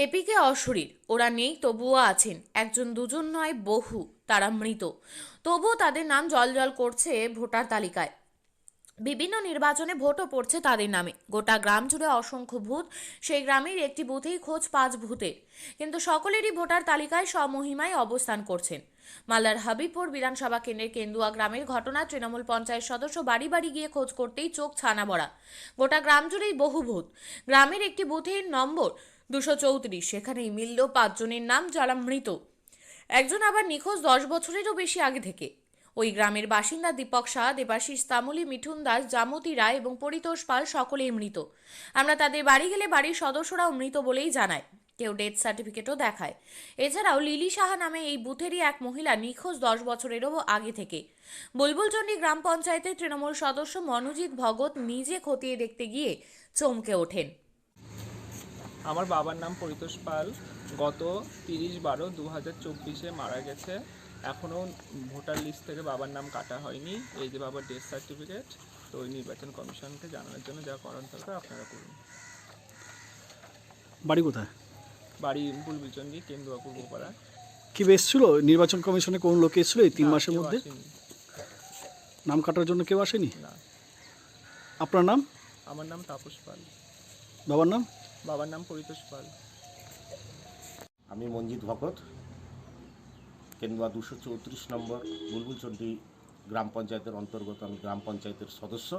APK অশরীর, ওরা নেই তবুও আছেন, একজন দুজন নয় বহু, তারা মৃত। তবুও তাদের নাম জলজল করছে ভোটার তালিকায়। বিভিন্ন নির্বাচনে ভোটও পড়ছে তাদের নামে। গোটা গ্রাম জুড়ে অসংখ্য ভূত, সেই গ্রামের একটি বুথেই খোঁজ 5 ভূতের। কিন্তু সকলেরই ভোটার তালিকায় স্বমহিমায় অবস্থান করছেন। মালদার হাবিবপুর বিধানসভা কেন্দ্রের কেন্দুয়া গ্রামের ঘটনা। তৃণমূল পঞ্চায়েত সদস্য বাড়ি বাড়ি গিয়ে খোঁজ করতেই চোখ ছানা বড়া। গোটা গ্রাম জুড়েই বহু ভূত। গ্রামের একটি বুথের নম্বর 234, সেখানেই মিলল 5 জনের নাম যারা মৃত। একজন আবার নিখোঁজ 10 বছরেরও বেশি আগে থেকে। ওই গ্রামের বাসিন্দা দীপক শাহ, দেবাশিস তামুলি, মিঠুন দাস, জামতি রায় এবং পরিতোষ পাল সকলেই মৃত। আমরা তাদের বাড়ি গেলে বাড়ির সদস্যরাও মৃত বলেই জানায়, কেউ ডেথ সার্টিফিকেটও দেখায়। এছাড়াও লিলি সাহা নামে এই বুথেরই এক মহিলা নিখোঁজ 10 বছরেরও আগে থেকে। বুলবুলচন্ডী গ্রাম পঞ্চায়েতের তৃণমূল সদস্য মনোজিৎ ভগত নিজে খতিয়ে দেখতে গিয়ে চমকে ওঠেন। আমার বাবার নাম পরিতোষ পাল। গত 30/12/2024 মারা গেছে। এখনও ভোটার লিস্ট থেকে বাবার নাম কাটা হয়নি। এই যে বাবার ডেথ সার্টিফিকেট, তো ওই নির্বাচন কমিশনকে জানানোর জন্য যা করার দরকার আপনারা করুন। বাড়ি কোথায়? বাড়ি বুলবুলচন্ডী, কেন্দুয়া পূর্বপাড়া। কি এসেছিল নির্বাচন কমিশনে? কোন লোক এসেছিল এই 3 মাসের মধ্যে? নাম কাটার জন্য কেউ আসেনি? না। আপনার নাম? আমার নাম তাপস পাল। বাবার নাম? বাবার নাম পরিতোষ পাল। আমি মঞ্জিত ভগত, কেন্দুয়া 234 নম্বর বুলবুলচন্ডী গ্রাম পঞ্চায়েতের অন্তর্গত আমি গ্রাম পঞ্চায়েতের সদস্য।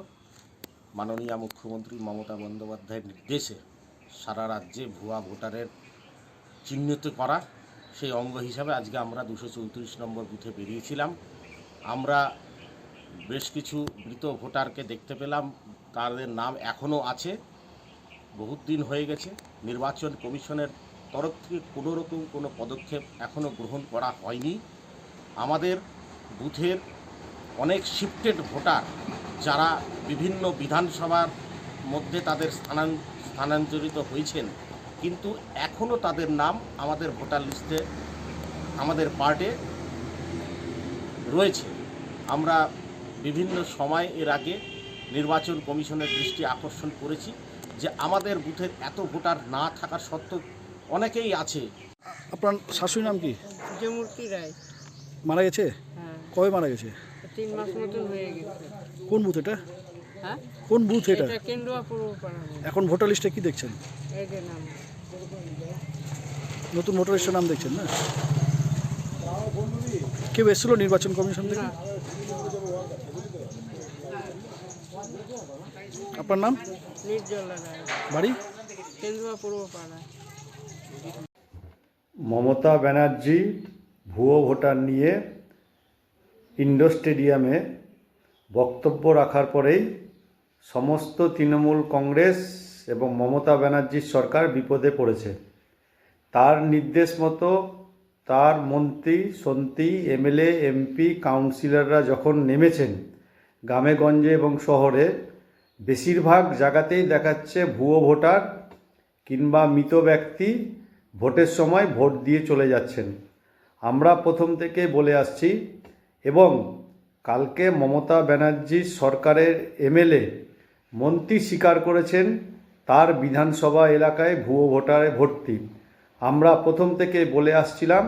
মাননীয় মুখ্যমন্ত্রী মমতা বন্দ্যোপাধ্যায়ের নির্দেশে সারা রাজ্যে ভুয়া ভোটারের চিহ্নিত করা, সেই অঙ্গ হিসাবে আজকে আমরা 234 নম্বর বুথে বেরিয়েছিলাম। আমরা বেশ কিছু মৃত ভোটারকে দেখতে পেলাম, তাদের নাম এখনও আছে। বহুত দিন হয়ে গেছে, নির্বাচন কমিশনের তরফ থেকে কোনো রকম কোনো পদক্ষেপ এখনও গ্রহণ করা হয়নি। আমাদের বুথের অনেক শিফটেড ভোটার যারা বিভিন্ন বিধানসভার মধ্যে তাদের স্থানান্তরিত হয়েছেন, কিন্তু এখনও তাদের নাম আমাদের ভোটার লিস্টে আমাদের পার্টে রয়েছে। আমরা বিভিন্ন সময় এর আগে নির্বাচন কমিশনের দৃষ্টি আকর্ষণ করেছি যে আমাদের বুথের এত ভোটার না থাকা সত্ত্বেও অনেকেই আছে। আপনার শাশুড়ির নাম কি? জমুর্তি রায়। মারা গেছে? হ্যাঁ, কবে মারা গেছে? 3 মাস মতন হয়ে গেছে। কোন বুথ এটা? হ্যাঁ, কোন বুথ এটা? এটা কেন্দুয়া পূর্বপাড়া। এখন ভোটার লিস্টে কি দেখছেন? এই যে নাম, নতুন ভোটার লিস্টের নাম দেখছেন না? কেউ এসেছিল নির্বাচন কমিশন থেকে? না। আপনার নাম? নির্জলা রায়, বাড়ি? কেন্দুয়া পূর্বপাড়া। মমতা ব্যানার্জি ভুয়ো ভোটার নিয়ে ইন্ডোর স্টেডিয়ামে বক্তব্য রাখার পরেই সমস্ত তৃণমূল কংগ্রেস এবং মমতা ব্যানার্জির সরকার বিপদে পড়েছে। তার নির্দেশ মতো তার মন্ত্রী সন্ত্রী এমএলএ এমপি কাউন্সিলররা যখন নেমেছেন গ্রামেগঞ্জে এবং শহরে, বেশিরভাগ জায়গাতেই দেখাচ্ছে ভুয়ো ভোটার কিংবা মৃত ব্যক্তি ভোটের সময় ভোট দিয়ে চলে যাচ্ছেন। আমরা প্রথম থেকে বলে আসছি এবং কালকে মমতা ব্যানার্জির সরকারের এমএলএ মন্ত্রী স্বীকার করেছেন তার বিধানসভা এলাকায় ভুয়ো ভোটারে ভর্তি। আমরা প্রথম থেকে বলে আসছিলাম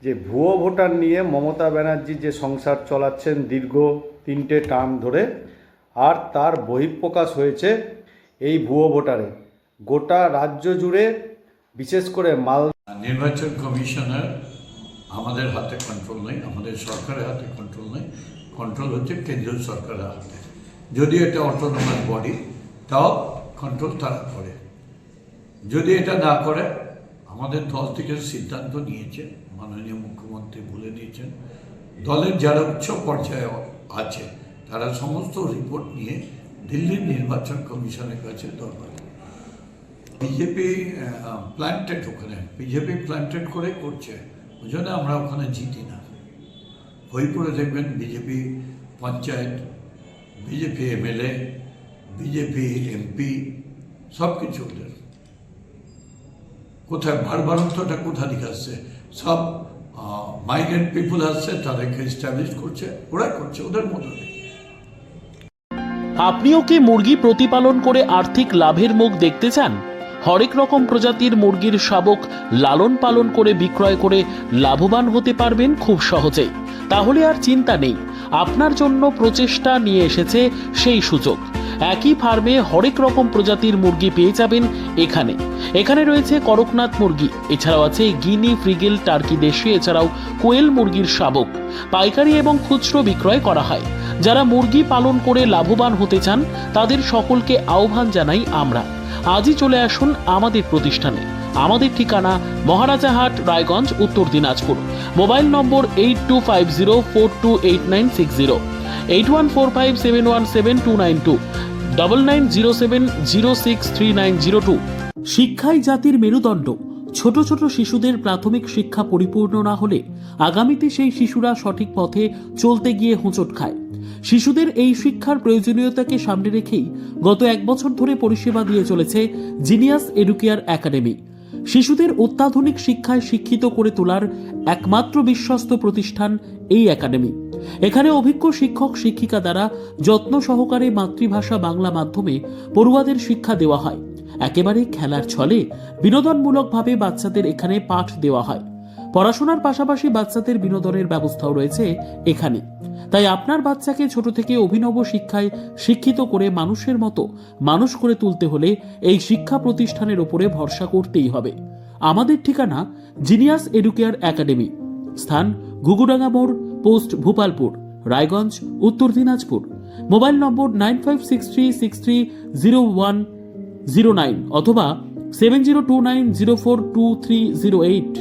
যে ভুয়ো ভোটার নিয়ে মমতা ব্যানার্জি যে সংসার চালাচ্ছেন দীর্ঘ 3টে টার্ম ধরে, আর তার বহিঃপ্রকাশ হয়েছে এই ভুয়ো ভোটারে। গোটা রাজ্য জুড়ে, বিশেষ করে নির্বাচন কমিশনের আমাদের হাতে কন্ট্রোল নেই, আমাদের সরকারের হাতে কন্ট্রোল নেই। কন্ট্রোল হচ্ছে কেন্দ্রীয় সরকারের হাতে। যদি এটা অটোনমাস বডি, তাও কন্ট্রোল তারা করে। যদি এটা না করে, আমাদের দল থেকে সিদ্ধান্ত নিয়েছে, মাননীয় মুখ্যমন্ত্রী বলে দিয়েছেন, দলের যারা উচ্চ পর্যায়ে আছে তারা সমস্ত রিপোর্ট নিয়ে দিল্লির নির্বাচন কমিশনের কাছে দরকার। বিজেপি প্ল্যান্টেড, ওখানে বিজেপি প্ল্যান্টেড করে করছে, ওই জন্য আমরা ওখানে জিতি না। বই পড়ে দেখবেন BJP panchayat, BJP MLA, BJP MP, সব কিছু ওদের। কোথায় ভারবারন্তটা কোথা দিকে আসছে? সব মাইগ্রেন্ট পিপুল আসছে, তাদেরকে এস্টাবলিশ করছে, ওরা করছে ওদের মতো। আপনিও কি মুরগি প্রতিপালন করে আর্থিক লাভের মুখ দেখতে চান? হরেক রকম প্রজাতির মুরগির শাবক লালন পালন করে বিক্রয় করে লাভবান হতে পারবেন খুব সহজেই। তাহলে আর চিন্তা নেই, আপনার জন্য প্রচেষ্টা নিয়ে এসেছে সেই সুযোগ। একই ফার্মে হরেক রকম প্রজাতির মুরগি পেয়ে যাবেন এখানে রয়েছে করকনাথ মুরগি, এছাড়াও আছে গিনি, ফ্রিগেল, টার্কি দেশি, এছাড়াও কোয়েল মুরগির শাবক পাইকারি এবং খুচরো বিক্রয় করা হয়। যারা মুরগি পালন করে লাভবান হতে চান তাদের সকলকে আহ্বান জানাই আমরা। আজই চলে আসুন আমাদের প্রতিষ্ঠানে। আমাদের ঠিকানা মহারাজাহাট, রায়গঞ্জ, উত্তর দিনাজপুর। মোবাইল নম্বর 8250428960, 8145717292, 9907063902। শিক্ষাই জাতির মেরুদণ্ড। ছোট ছোট শিশুদের প্রাথমিক শিক্ষা পরিপূর্ণ না হলে আগামীতে সেই শিশুরা সঠিক পথে চলতে গিয়ে হোঁচট খায়। শিশুদের এই শিক্ষার প্রয়োজনীয়তাকে সামনে রেখেই গত 1 বছর ধরে পরিষেবা দিয়ে চলেছে জিনিয়াস এডুকেয়ার একাডেমি। শিশুদের অত্যাধুনিক শিক্ষায় শিক্ষিত করে তোলার একমাত্র বিশ্বস্ত প্রতিষ্ঠান এই একাডেমি। এখানে অভিজ্ঞ শিক্ষক শিক্ষিকা দ্বারা যত্ন সহকারে মাতৃভাষা বাংলা মাধ্যমে পড়ুয়াদের শিক্ষা দেওয়া হয়। একেবারে খেলার ছলে বিনোদনমূলকভাবে বাচ্চাদের এখানে পাঠ দেওয়া হয়। পড়াশোনার পাশাপাশি বাচ্চাদের বিনোদনের ব্যবস্থাও রয়েছে এখানে। তাই আপনার বাচ্চাকে ছোট থেকে অভিনব শিক্ষায় শিক্ষিত করে মানুষের মতো মানুষ করে তুলতে হলে এই শিক্ষা প্রতিষ্ঠানের উপরে ভরসা করতেই হবে। আমাদের ঠিকানা জিনিয়াস এডুকেয়ার একাডেমি, স্থান ঘুঘুডাঙ্গা মোড়, পোস্ট ভূপালপুর, রায়গঞ্জ, উত্তর দিনাজপুর। মোবাইল নম্বর 9563630109 অথবা 7029042308।